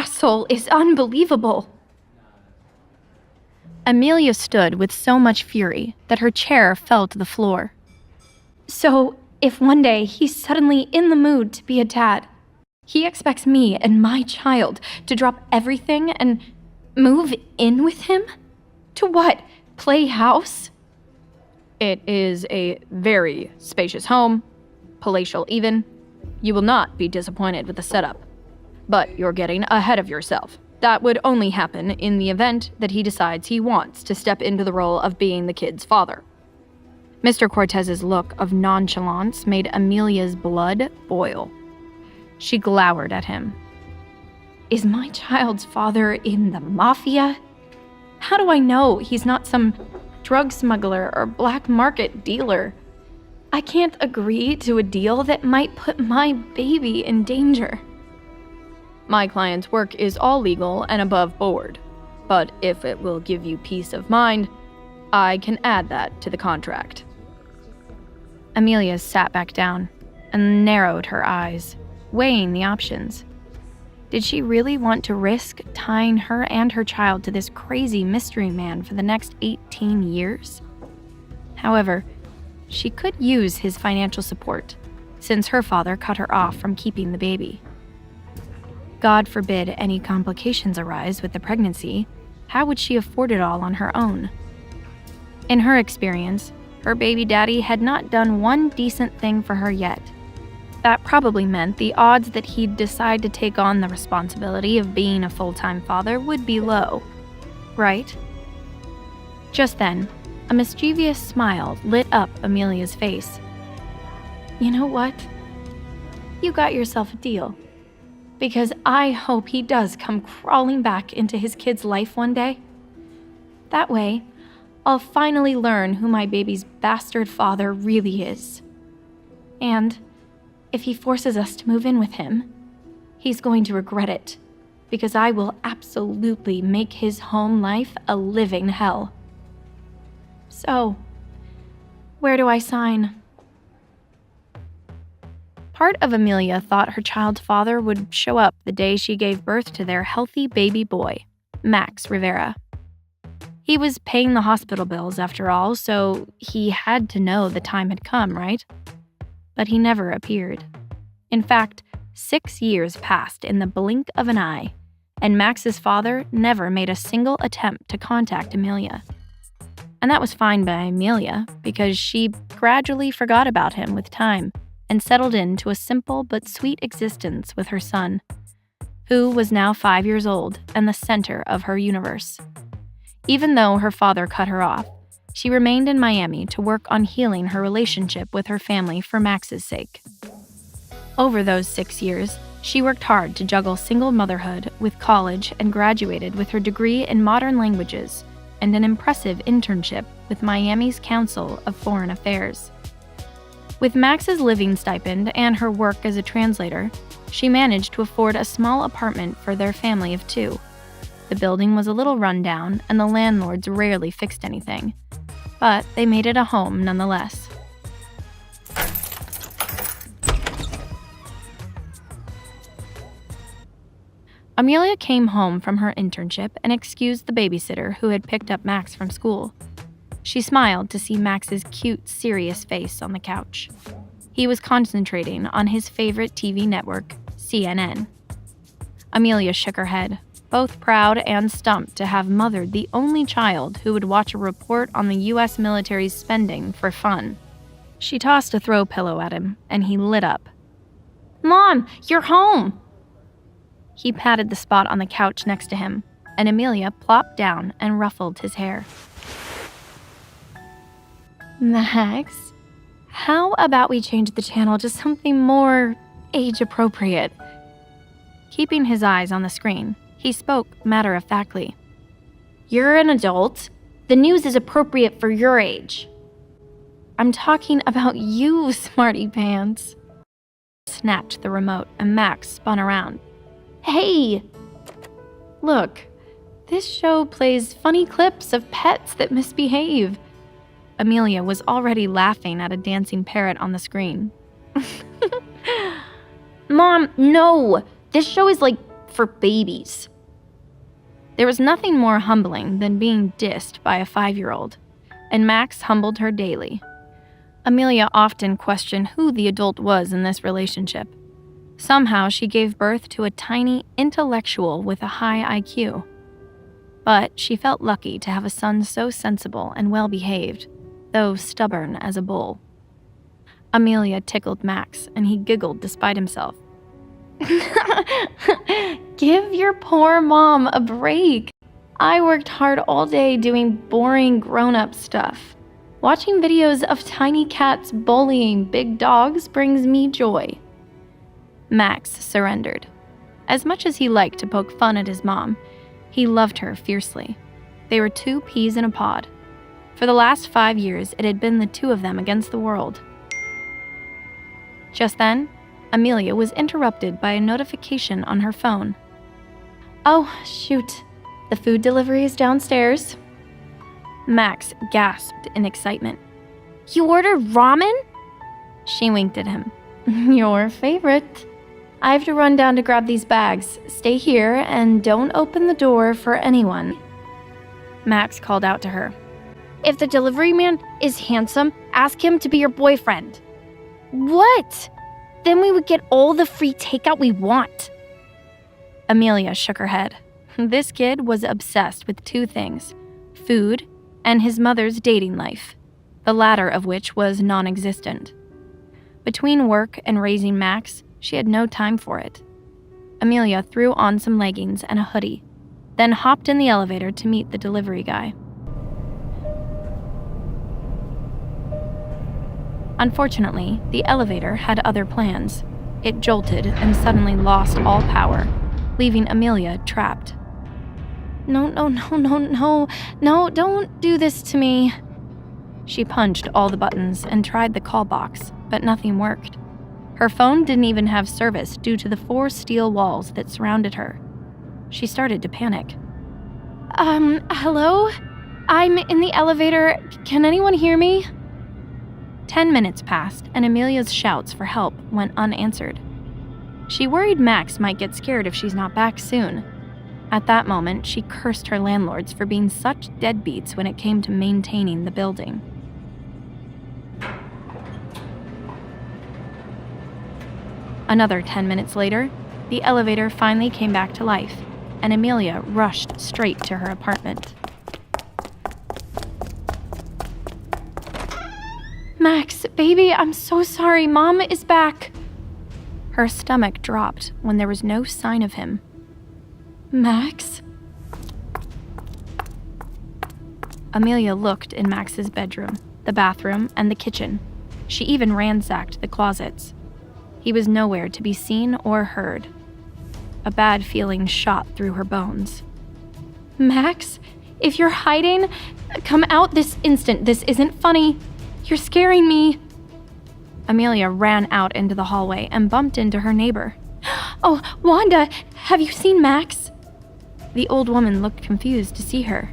asshole is unbelievable." Amelia stood with so much fury that her chair fell to the floor. "So, if one day he's suddenly in the mood to be a dad, he expects me and my child to drop everything and move in with him? To what? Play house?" "It is a very spacious home, palatial even. You will not be disappointed with the setup. But you're getting ahead of yourself. That would only happen in the event that he decides he wants to step into the role of being the kid's father." Mr. Cortez's look of nonchalance made Amelia's blood boil. She glowered at him. "Is my child's father in the mafia? How do I know he's not some drug smuggler or black market dealer? I can't agree to a deal that might put my baby in danger." "My client's work is all legal and above board, but if it will give you peace of mind, I can add that to the contract." Amelia sat back down and narrowed her eyes, weighing the options. Did she really want to risk tying her and her child to this crazy mystery man for the next 18 years? However, she could use his financial support, since her father cut her off from keeping the baby. God forbid any complications arise with the pregnancy, how would she afford it all on her own? In her experience, her baby daddy had not done one decent thing for her yet. That probably meant the odds that he'd decide to take on the responsibility of being a full-time father would be low, right? Just then, a mischievous smile lit up Amelia's face. "You know what? You got yourself a deal. Because I hope he does come crawling back into his kid's life one day. That way, I'll finally learn who my baby's bastard father really is. And if he forces us to move in with him, he's going to regret it, because I will absolutely make his home life a living hell. So, where do I sign?" Part of Amelia thought her child's father would show up the day she gave birth to their healthy baby boy, Max Riviera. He was paying the hospital bills after all, so he had to know the time had come, right? But he never appeared. In fact, 6 years passed in the blink of an eye, and Max's father never made a single attempt to contact Amelia. And that was fine by Amelia, because she gradually forgot about him with time and settled into a simple but sweet existence with her son, who was now 5 years old and the center of her universe. Even though her father cut her off, she remained in Miami to work on healing her relationship with her family for Max's sake. Over those 6 years, she worked hard to juggle single motherhood with college and graduated with her degree in modern languages and an impressive internship with Miami's Council of Foreign Affairs. With Max's living stipend and her work as a translator, she managed to afford a small apartment for their family of 2. The building was a little rundown, and the landlords rarely fixed anything, but they made it a home nonetheless. Amelia came home from her internship and excused the babysitter who had picked up Max from school. She smiled to see Max's cute, serious face on the couch. He was concentrating on his favorite TV network, CNN. Amelia shook her head, both proud and stumped to have mothered the only child who would watch a report on the U.S. military's spending for fun. She tossed a throw pillow at him, and he lit up. "Mom, you're home!" He patted the spot on the couch next to him, and Amelia plopped down and ruffled his hair. "Max, how about we change the channel to something more age-appropriate?" Keeping his eyes on the screen, he spoke matter-of-factly. "You're an adult. The news is appropriate for your age." "I'm talking about you, smarty pants." Snapped the remote, and Max spun around. "Hey! Look, this show plays funny clips of pets that misbehave." Amelia was already laughing at a dancing parrot on the screen. "Mom, no! This show is like for babies." There was nothing more humbling than being dissed by a 5-year-old, and Max humbled her daily. Amelia often questioned who the adult was in this relationship. Somehow she gave birth to a tiny intellectual with a high IQ. But she felt lucky to have a son so sensible and well-behaved, though stubborn as a bull. Amelia tickled Max, and he giggled despite himself. "Give your poor mom a break. I worked hard all day doing boring grown-up stuff. Watching videos of tiny cats bullying big dogs brings me joy." Max surrendered. As much as he liked to poke fun at his mom, he loved her fiercely. They were 2 peas in a pod. For the last 5 years, it had been the 2 of them against the world. Just then, Amelia was interrupted by a notification on her phone. "Oh, shoot. The food delivery is downstairs." Max gasped in excitement. "You ordered ramen?" She winked at him. "Your favorite. I have to run down to grab these bags. Stay here and don't open the door for anyone." Max called out to her. "If the delivery man is handsome, ask him to be your boyfriend." "What? Then we would get all the free takeout we want." Amelia shook her head. This kid was obsessed with 2 things: food and his mother's dating life, the latter of which was non-existent. Between work and raising Max, she had no time for it. Amelia threw on some leggings and a hoodie, then hopped in the elevator to meet the delivery guy. Unfortunately, the elevator had other plans. It jolted and suddenly lost all power, leaving Amelia trapped. No, don't do this to me." She punched all the buttons and tried the call box, but nothing worked. Her phone didn't even have service due to the 4 steel walls that surrounded her. She started to panic. Hello? I'm in the elevator. Can anyone hear me?" 10 minutes passed, and Amelia's shouts for help went unanswered. She worried Max might get scared if she's not back soon. At that moment, she cursed her landlords for being such deadbeats when it came to maintaining the building. Another 10 minutes later, the elevator finally came back to life, and Amelia rushed straight to her apartment. "Max, baby, I'm so sorry. Mom is back." Her stomach dropped when there was no sign of him. "Max?" Amelia looked in Max's bedroom, the bathroom, and the kitchen. She even ransacked the closets. He was nowhere to be seen or heard. A bad feeling shot through her bones. "Max, if you're hiding, come out this instant. This isn't funny. You're scaring me." Amelia ran out into the hallway and bumped into her neighbor. "Oh, Wanda, have you seen Max?" The old woman looked confused to see her.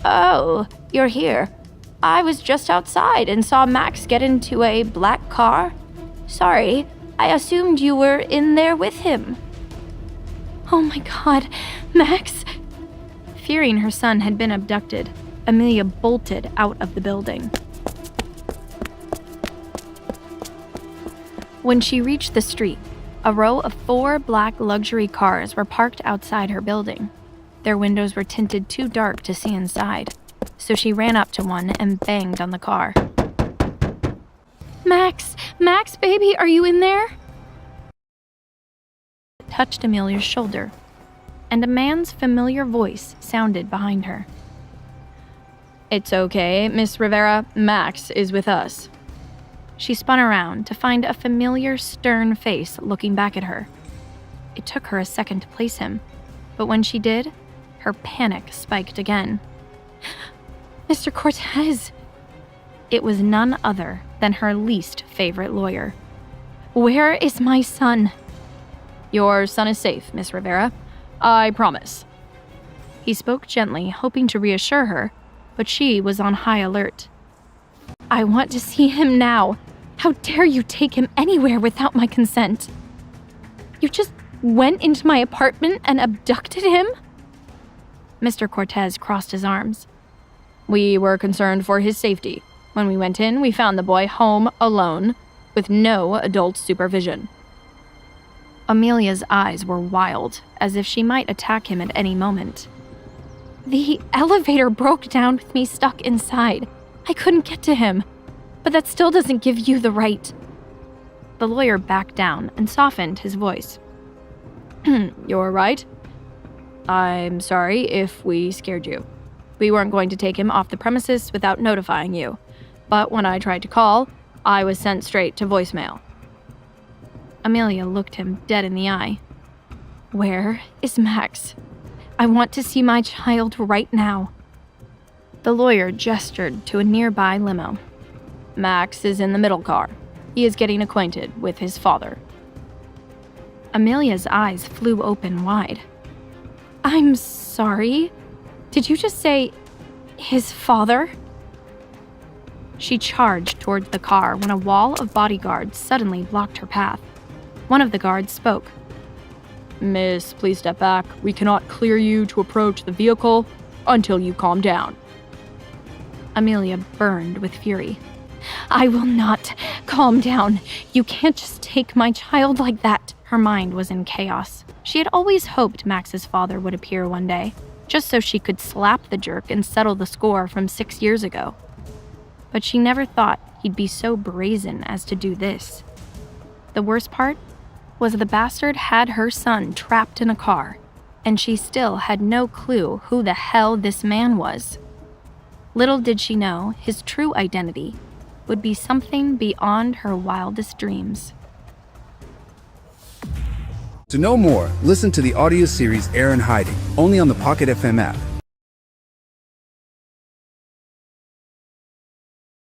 "Oh, you're here. I was just outside and saw Max get into a black car. Sorry, I assumed you were in there with him." "Oh my God, Max!" Fearing her son had been abducted, Amelia bolted out of the building. When she reached the street, a row of 4 black luxury cars were parked outside her building. Their windows were tinted too dark to see inside, so she ran up to one and banged on the car. Max, baby, are you in there?" Touched Amelia's shoulder, and a man's familiar voice sounded behind her. "It's okay, Miss Riviera. Max is with us." She spun around to find a familiar, stern face looking back at her. It took her a second to place him, but when she did, her panic spiked again. "Mr. Cortez!" It was none other than her least favorite lawyer. "Where is my son?" "Your son is safe, Miss Riviera. I promise." He spoke gently, hoping to reassure her, but she was on high alert. "I want to see him now. How dare you take him anywhere without my consent? You just went into my apartment and abducted him? Mr. Cortez crossed his arms. We were concerned for his safety. When we went in, we found the boy home alone, with no adult supervision. Amelia's eyes were wild, as if she might attack him at any moment. The elevator broke down with me stuck inside. I couldn't get to him, but that still doesn't give you the right. The lawyer backed down and softened his voice. You're right. I'm sorry if we scared you. We weren't going to take him off the premises without notifying you, but when I tried to call, I was sent straight to voicemail. Amelia looked him dead in the eye. Where is Max? I want to see my child right now. The lawyer gestured to a nearby limo. Max is in the middle car. He is getting acquainted with his father. Amelia's eyes flew open wide. I'm sorry. Did you just say his father? She charged towards the car when a wall of bodyguards suddenly blocked her path. One of the guards spoke. Miss, please step back. We cannot clear you to approach the vehicle until you calm down. Amelia burned with fury. I will not calm down. You can't just take my child like that. Her mind was in chaos. She had always hoped Max's father would appear one day, just so she could slap the jerk and settle the score from 6 years ago. But she never thought he'd be so brazen as to do this. The worst part was the bastard had her son trapped in a car, and she still had no clue who the hell this man was. Little did she know his true identity would be something beyond her wildest dreams. To know more, listen to the audio series Heir in Hiding, only on the Pocket FM app.